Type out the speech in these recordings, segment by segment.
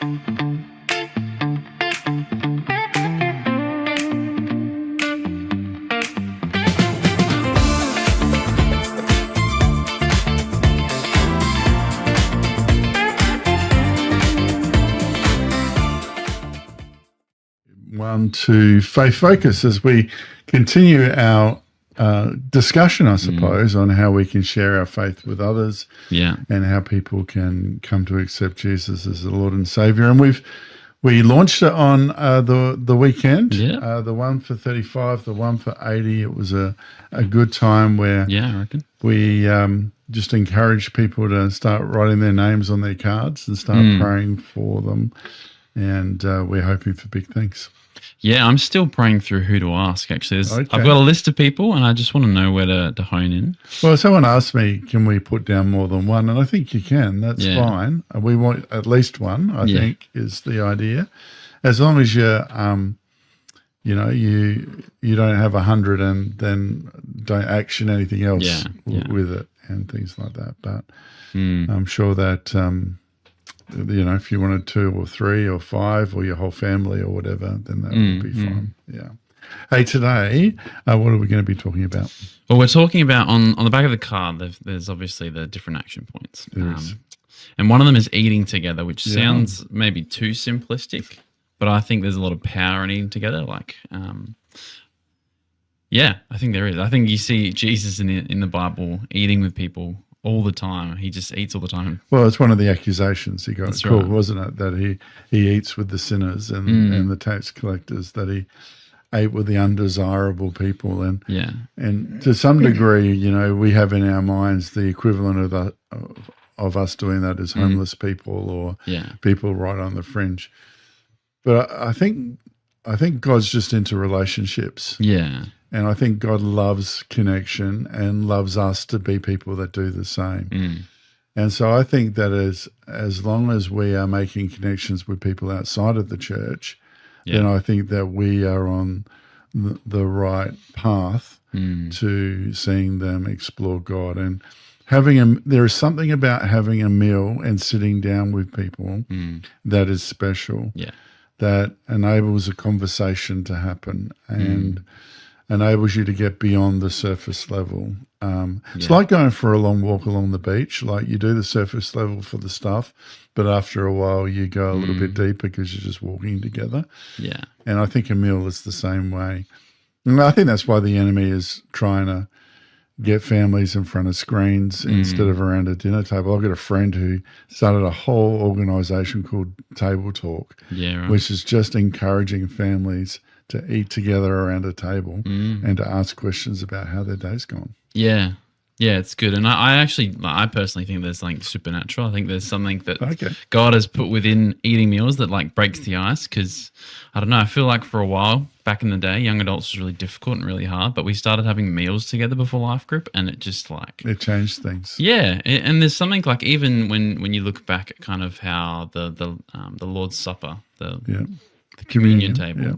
One to Faith Focus as we continue our discussion, I suppose, on how we can share our faith with others, and how people can come to accept Jesus as the Lord and Savior. And we launched it on the weekend, the one for 35, the one for 80. It was a good time where I reckon we just encouraged people to start writing their names on their cards and start praying for them. And we're hoping for big things. Yeah, I'm still praying through who to ask, actually. I've got a list of people, and I just want to know where to hone in. Well, someone asked me, can we put down more than one? And I think you can. That's fine. We want at least one, I think, is the idea. As long as you're, you don't have 100 and then don't action anything else with it and things like that. But I'm sure that... if you wanted 2 or 3 or 5 or your whole family or whatever, then that would be fine. Yeah. Hey, today, what are we going to be talking about? Well, we're talking about on the back of the card, there's obviously the different action points. And one of them is eating together, which sounds maybe too simplistic, but I think there's a lot of power in eating together. Like, I think there is. I think you see Jesus in the Bible eating with people all the time. He just eats all the time. Well, it's one of the accusations he got. That's cool, right. Wasn't it? That he eats with the sinners and the tax collectors, that he ate with the undesirable people. And to some degree, we have in our minds the equivalent of us doing that as homeless people or people right on the fringe. But I think God's just into relationships. Yeah. And I think God loves connection and loves us to be people that do the same. And so I think that as long as we are making connections with people outside of the church, then I think that we are on the right path to seeing them explore God. And there is something about having a meal and sitting down with people that is special, that enables a conversation to happen and enables you to get beyond the surface level. It's like going for a long walk along the beach. Like, you do the surface level for the stuff, but after a while you go a little bit deeper because you're just walking together. Yeah. And I think a meal is the same way. And I think that's why the enemy is trying to get families in front of screens instead of around a dinner table. I've got a friend who started a whole organisation called Table Talk, which is just encouraging families to eat together around a table and to ask questions about how their day's gone. Yeah. Yeah, it's good. And I personally think there's something supernatural. I think there's something that God has put within eating meals that like breaks the ice, because I don't know, I feel like for a while back in the day, young adults was really difficult and really hard, but we started having meals together before life group, and it just like... It changed things. Yeah, and there's something like, even when you look back at kind of how the Lord's Supper, the communion table,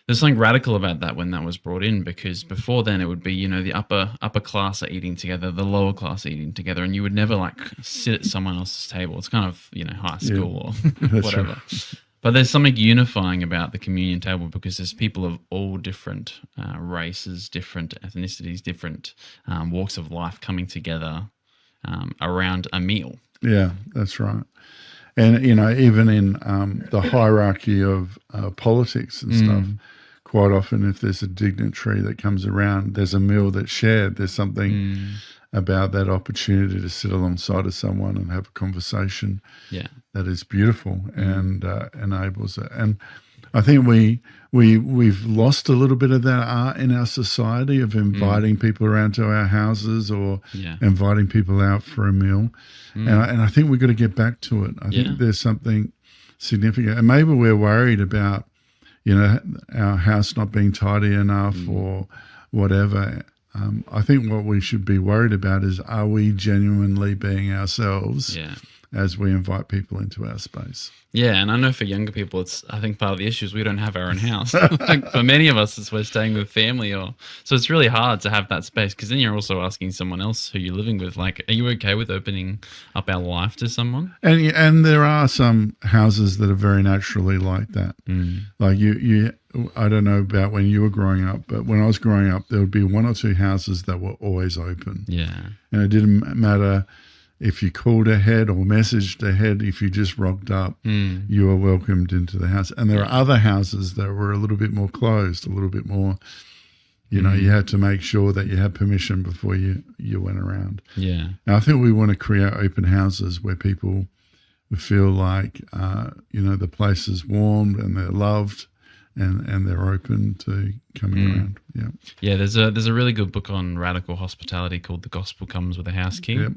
there's something radical about that when that was brought in, because before then it would be, the upper class are eating together, the lower class eating together, and you would never like sit at someone else's table. It's kind of, high school or whatever. Right. But there's something unifying about the communion table, because there's people of all different races, different ethnicities, different walks of life coming together around a meal. Yeah, that's right. And, even in the hierarchy of politics and stuff, quite often if there's a dignitary that comes around, there's a meal that's shared. There's something about that opportunity to sit alongside of someone and have a conversation that is beautiful and enables it. And I think we've lost a little bit of that art in our society of inviting people around to our houses or inviting people out for a meal. And I think we've got to get back to it. I think there's something significant. And maybe we're worried about, our house not being tidy enough or whatever. I think what we should be worried about is, are we genuinely being ourselves as we invite people into our space. Yeah, and I know for younger people, I think part of the issue is we don't have our own house. Like for many of us, we're staying with family, so it's really hard to have that space, because then you're also asking someone else who you're living with, like, are you okay with opening up our life to someone? And there are some houses that are very naturally like that. Like you, I don't know about when you were growing up, but when I was growing up, there would be one or two houses that were always open. Yeah, and it didn't matter if you called ahead or messaged ahead. If you just rocked up, you were welcomed into the house. And there are other houses that were a little bit more closed, a little bit more, you know, you had to make sure that you had permission before you went around. Yeah. Now, I think we want to create open houses where people feel like, you know, the place is warm and they're loved and they're open to coming around. Yeah. Yeah, there's a really good book on radical hospitality called The Gospel Comes with a House Key. Yep.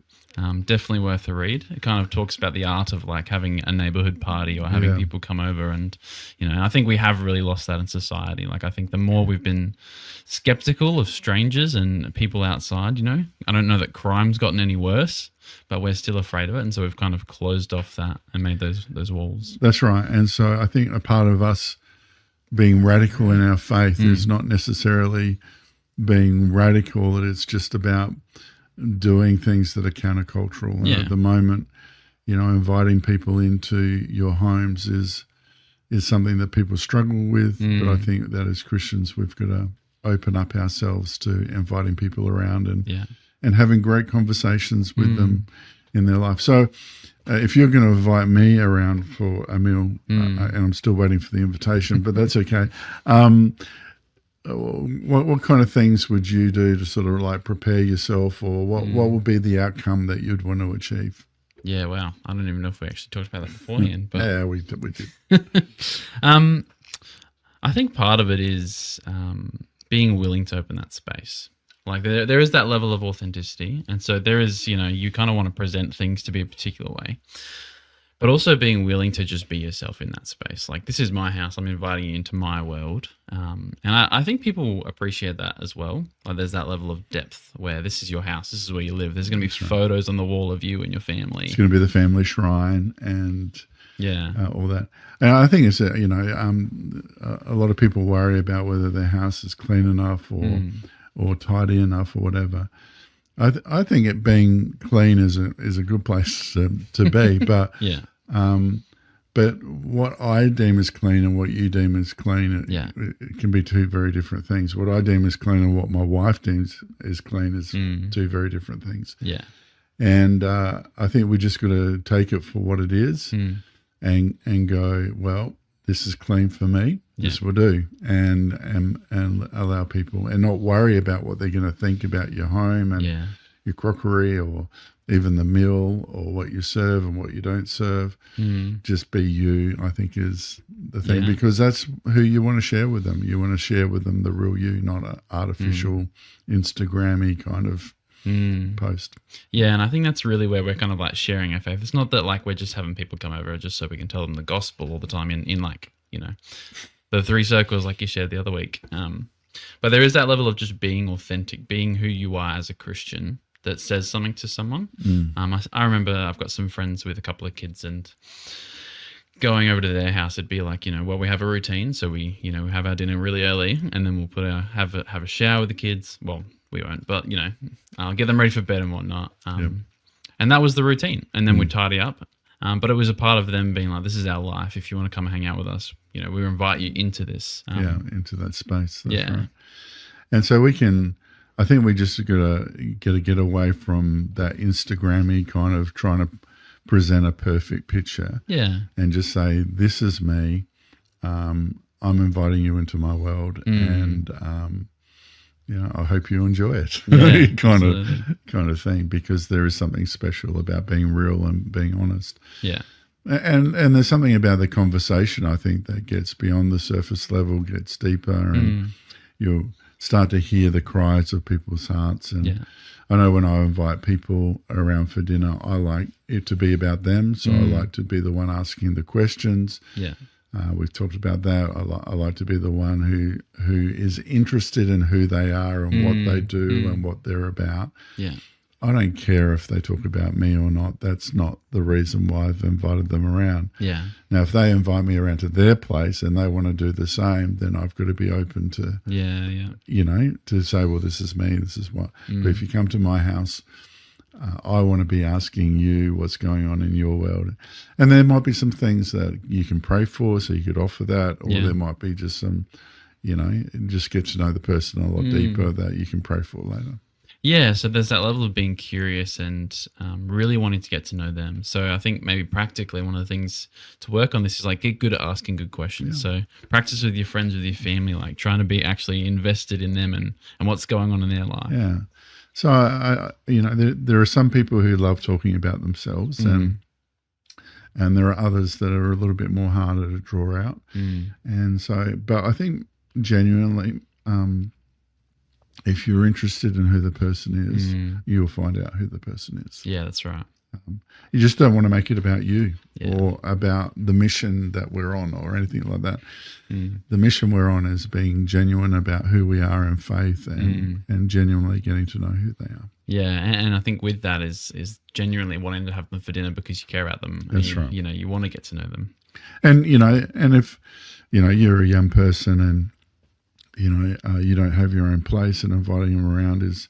Definitely worth a read. It kind of talks about the art of like having a neighborhood party or having people come over, and you know, I think we have really lost that in society. Like, I think the more we've been skeptical of strangers and people outside, you know, I don't know that crime's gotten any worse, but we're still afraid of it, and so we've kind of closed off that and made those walls. That's right. And so I think a part of us being radical in our faith is not necessarily being radical, that it's just about doing things that are countercultural. And at the moment, you know, inviting people into your homes is something that people struggle with. But I think that as Christians, we've got to open up ourselves to inviting people around and having great conversations with them in their life. So if you're going to invite me around for a meal, and I'm still waiting for the invitation, but that's okay. What kind of things would you do to sort of like prepare yourself, or what would be the outcome that you'd want to achieve? Yeah, wow. I don't even know if we actually talked about that beforehand. But Yeah, we did. I think part of it is being willing to open that space. Like there is that level of authenticity. And so there is, you know, you kind of want to present things to be a particular way, but also being willing to just be yourself in that space. Like, this is my house. I'm inviting you into my world. And I think people appreciate that as well. Like, there's that level of depth where this is your house. This is where you live. There's going to be photos on the wall of you and your family. It's going to be the family shrine and all that. And I think it's, you know, a lot of people worry about whether their house is clean enough or tidy enough or whatever. I think it being clean is a good place to be, but but what I deem as clean and what you deem as clean, it can be two very different things. What I deem as clean and what my wife deems as clean is two very different things. Yeah, and I think we just got to take it for what it is, and go, well, this is clean for me. Yes, we'll do, and allow people, and not worry about what they're going to think about your home and your crockery, or even the meal, or what you serve and what you don't serve. Just be you, I think, is the thing, because that's who you want to share with them. You want to share with them the real you, not an artificial, Instagram-y kind of post. Yeah, and I think that's really where we're kind of like sharing our faith. It's not that like we're just having people come over just so we can tell them the gospel all the time in like, you know, the 3 circles like you shared the other week. But there is that level of just being authentic, being who you are as a Christian that says something to someone. I remember I've got some friends with a couple of kids, and going over to their house, it'd be like, you know, well, we have a routine. So we, you know, we have our dinner really early, and then we'll have a shower with the kids. Well, we won't, but, you know, I'll get them ready for bed and whatnot. And that was the routine. And then we'd tidy up. But it was a part of them being like, this is our life. If you want to come and hang out with us, you know, we invite you into this. Into that space. That's right. And so I think we just got to get away from that Instagram-y kind of trying to present a perfect picture. Yeah. And just say, this is me. I'm inviting you into my world, and you know, I hope you enjoy it. kind of thing, because there is something special about being real and being honest. Yeah. And there's something about the conversation, I think, that gets beyond the surface level, gets deeper, and you'll start to hear the cries of people's hearts. And I know when I invite people around for dinner, I like it to be about them. So I like to be the one asking the questions. Yeah. We've talked about that. I like to be the one who is interested in who they are and what they do and what they're about. Yeah. I don't care if they talk about me or not. That's not the reason why I've invited them around. Yeah. Now, if they invite me around to their place and they want to do the same, then I've got to be open to, to say, well, this is me, this is what. But if you come to my house, I want to be asking you what's going on in your world. And there might be some things that you can pray for, so you could offer that, or there might be just some, just get to know the person a lot deeper that you can pray for later. Yeah, so there's that level of being curious and really wanting to get to know them. So I think maybe practically one of the things to work on this is like get good at asking good questions. So practice with your friends, with your family, like trying to be actually invested in them and what's going on in their life. Yeah. So, there are some people who love talking about themselves and there are others that are a little bit more harder to draw out. And so, but I think genuinely, if you're interested in who the person is, you'll find out who the person is. Yeah, that's right. You just don't want to make it about you or about the mission that we're on or anything like that. The mission we're on is being genuine about who we are in faith and genuinely getting to know who they are. Yeah, and I think with that is genuinely wanting to have them for dinner because you care about them. That's right. You want to get to know them. And, and if, you're a young person and, you don't have your own place and inviting them around is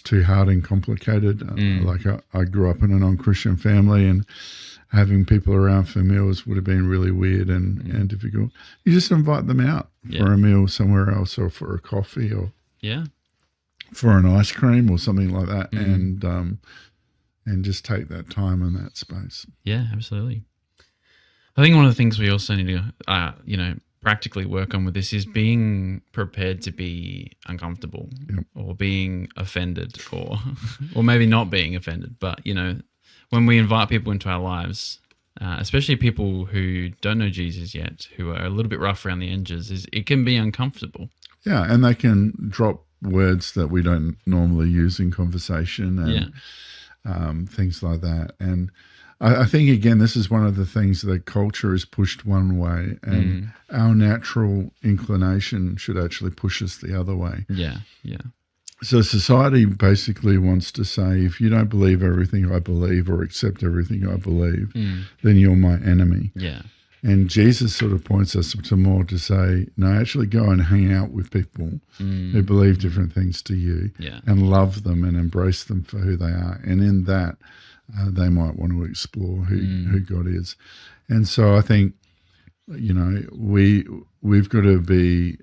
too hard and complicated. Like I grew up in a non-Christian family and having people around for meals would have been really weird and difficult. You just invite them out for a meal somewhere else or for a coffee or for an ice cream or something like that and just take that time and that space. Yeah, absolutely. I think one of the things we also need to, practically work on with this is being prepared to be uncomfortable or being offended or maybe not being offended. But, when we invite people into our lives, especially people who don't know Jesus yet, who are a little bit rough around the edges, it can be uncomfortable. Yeah, and they can drop words that we don't normally use in conversation and things like that. And I think, again, this is one of the things that culture is pushed one way and our natural inclination should actually push us the other way. Yeah, yeah. So society basically wants to say, if you don't believe everything I believe or accept everything I believe, then you're my enemy. Yeah. And Jesus sort of points us to more to say, no, actually go and hang out with people who believe different things to you and love them and embrace them for who they are. And in that, they might want to explore who God is. And so I think, we've got to be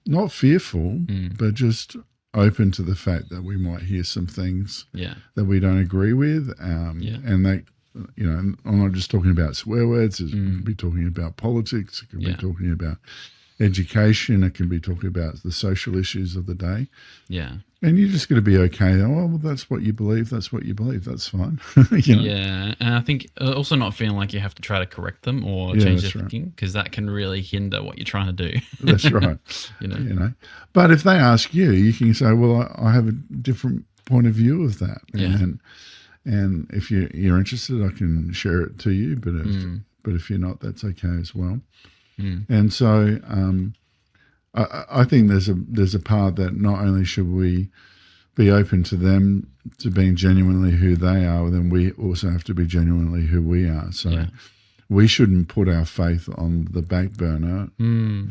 not fearful, but just open to the fact that we might hear some things that we don't agree with. And that, I'm not just talking about swear words. It can be talking about politics. It can be talking about education. It can be talking about the social issues of the day. Yeah. And you just got to be okay. Oh, well, that's what you believe. That's what you believe. That's fine. Yeah. And I think also not feeling like you have to try to correct them or change their thinking, because that can really hinder what you're trying to do. That's right. But if they ask you, you can say, well, I have a different point of view of that. Yeah. And if you're interested, I can share it to you. But if you're not, that's okay as well. And so I think there's a part that not only should we be open to them to being genuinely who they are, then we also have to be genuinely who we are. So we shouldn't put our faith on the back burner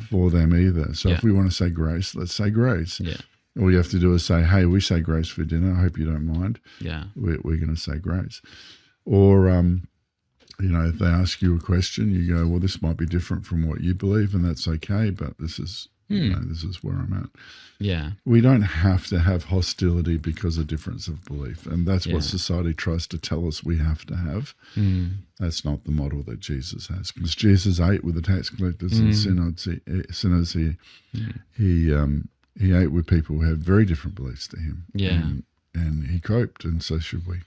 for them either. So if we want to say grace, let's say grace. Yeah. All you have to do is say, hey, we say grace for dinner. I hope you don't mind. Yeah. We're going to say grace. Or, if they ask you a question, you go, well, this might be different from what you believe, and that's okay, but this is, this is where I'm at. Yeah. We don't have to have hostility because of difference of belief, and that's what society tries to tell us we have to have. That's not the model that Jesus has, because Jesus ate with the tax collectors and sinners. He ate with people who had very different beliefs to him. Yeah. And he coped, and so should we.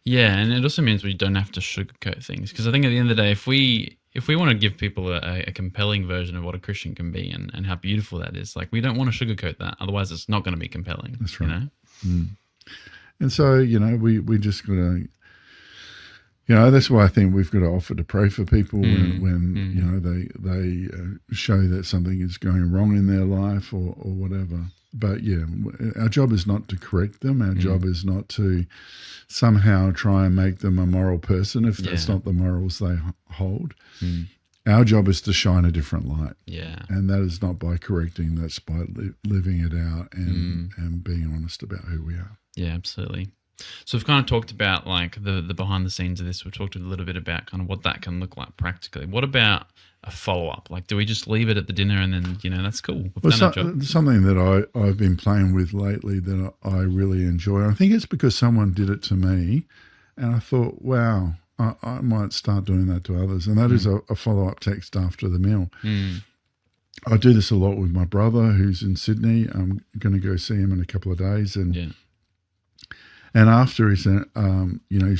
Yeah, and it also means we don't have to sugarcoat things, because I think at the end of the day, if we want to give people a compelling version of what a Christian can be and how beautiful that is, like, we don't want to sugarcoat that. Otherwise, it's not going to be compelling. That's right. And so, we just got to, that's why I think we've got to offer to pray for people when they show that something is going wrong in their life or whatever. but yeah, our job is not to correct them. Our job is not to somehow try and make them a moral person if that's not the morals they hold. Our job is to shine a different light. Yeah. And that is not by correcting, that's by living it out and being honest about who we are. Yeah, absolutely. So we've kind of talked about like the behind the scenes of this. We've talked a little bit about kind of what that can look like practically. What about a follow-up? Like, do we just leave it at the dinner and then, that's cool. We've done our job. Something that I've been playing with lately that I really enjoy. I think it's because someone did it to me and I thought, wow, I might start doing that to others. And that is a follow-up text after the meal. I do this a lot with my brother who's in Sydney. I'm going to go see him in a couple of days. And after he's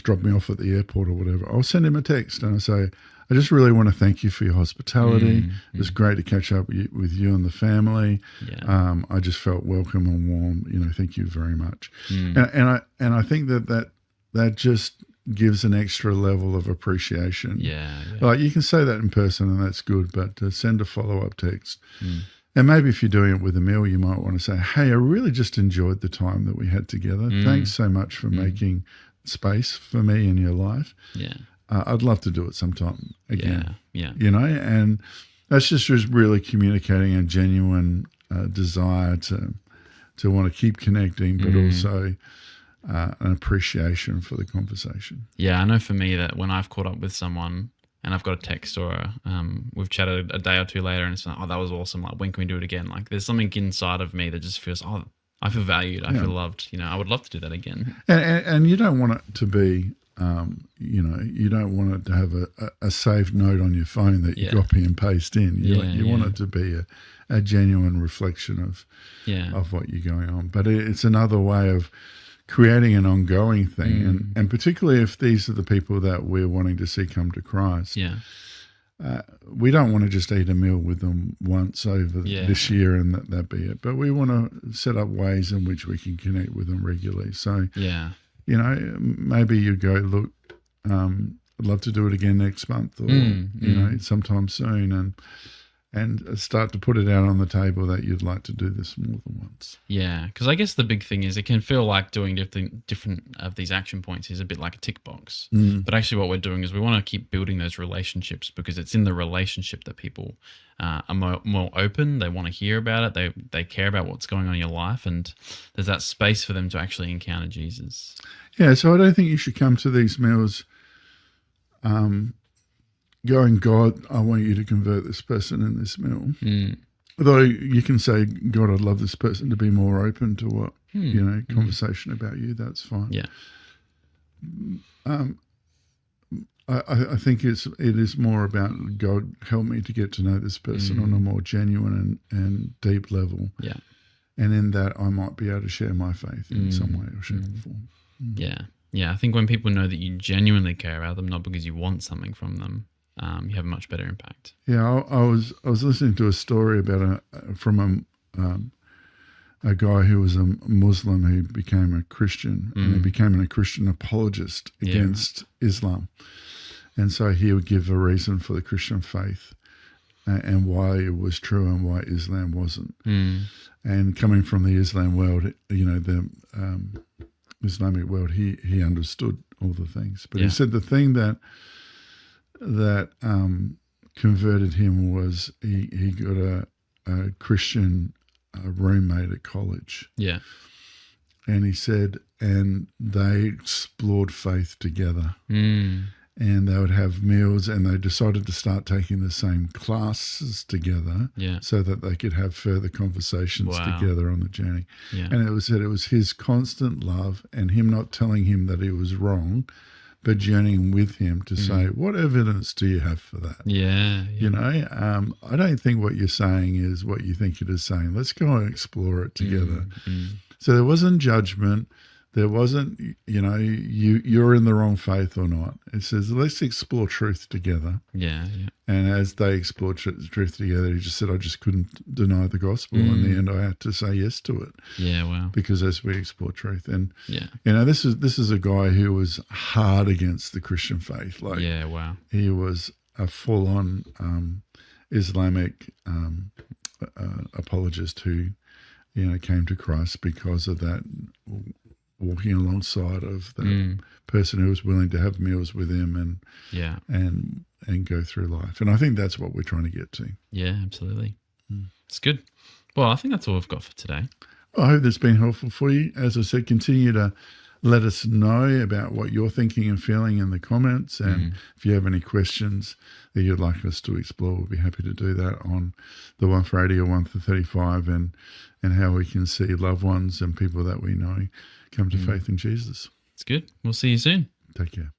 dropped me off at the airport or whatever, I'll send him a text and I say, I just really want to thank you for your hospitality. It was great to catch up with you and the family. Yeah. I just felt welcome and warm. Thank you very much. And I think that just gives an extra level of appreciation. Yeah. Like you can say that in person and that's good, but to send a follow-up text. And maybe if you're doing it with a meal, you might want to say, hey, I really just enjoyed the time that we had together. Thanks so much for making space for me in your life. Yeah. I'd love to do it sometime again. Yeah. And that's just really communicating a genuine desire to want to keep connecting, but also an appreciation for the conversation. Yeah, I know for me that when I've caught up with someone and I've got a text or we've chatted a day or two later and it's like, oh, that was awesome. Like, when can we do it again? Like, there's something inside of me that just feels, oh, I feel valued. I feel loved. I would love to do that again. And you don't want it to be, you don't want it to have a saved note on your phone that you copy and paste in. You want it to be a genuine reflection of what you're going on. But it's another way of creating an ongoing thing, and particularly if these are the people that we're wanting to see come to Christ. Yeah. We don't want to just eat a meal with them once over this year and that be it. But we want to set up ways in which we can connect with them regularly. So, maybe you go, look, I'd love to do it again next month or, sometime soon and start to put it out on the table that you'd like to do this more than once. Yeah, because I guess the big thing is it can feel like doing different of these action points is a bit like a tick box. But actually what we're doing is we want to keep building those relationships because it's in the relationship that people are more open. They want to hear about it. They care about what's going on in your life, and there's that space for them to actually encounter Jesus. Yeah, so I don't think you should come to these meals going, God, I want you to convert this person in this meal. Although you can say, God, I'd love this person to be more open to what, conversation about you. That's fine. Yeah. I think it is more about God, help me to get to know this person on a more genuine and deep level. Yeah. And in that, I might be able to share my faith in some way or shape or form. Yeah. Yeah. I think when people know that you genuinely care about them, not because you want something from them, you have a much better impact. Yeah, I was listening to a story about from a guy who was a Muslim who became a Christian, and he became a Christian apologist against Islam. And so he would give a reason for the Christian faith and why it was true and why Islam wasn't. And coming from the Islam world, the Islamic world, he understood all the things. But he said the thing that converted him was he got a Christian roommate at college. Yeah. And he said, and they explored faith together. And they would have meals, and they decided to start taking the same classes together so that they could have further conversations together on the journey. Yeah. And it was his constant love and him not telling him that he was wrong, but journeying with him to say, what evidence do you have for that? Yeah. I don't think what you're saying is what you think it is saying. Let's go and explore it together. So there wasn't judgment. There wasn't, you're in the wrong faith or not. It says, let's explore truth together. Yeah. And as they explored truth together, he just said, I just couldn't deny the gospel. In the end, I had to say yes to it. Yeah, wow. Because as we explore truth. And, this is a guy who was hard against the Christian faith. Like, wow. He was a full-on Islamic apologist who came to Christ because of that, walking alongside of the person who was willing to have meals with him and go through life. And I think that's what we're trying to get to. Yeah, absolutely. It's good. Well, I think that's all we've got for today. I hope that's been helpful for you. As I said, continue to let us know about what you're thinking and feeling in the comments. And if you have any questions that you'd like us to explore, we'll be happy to do that on the 1 for 80 or 1 for 35 and how we can see loved ones and people that we know come to faith in Jesus. It's good. We'll see you soon. Take care.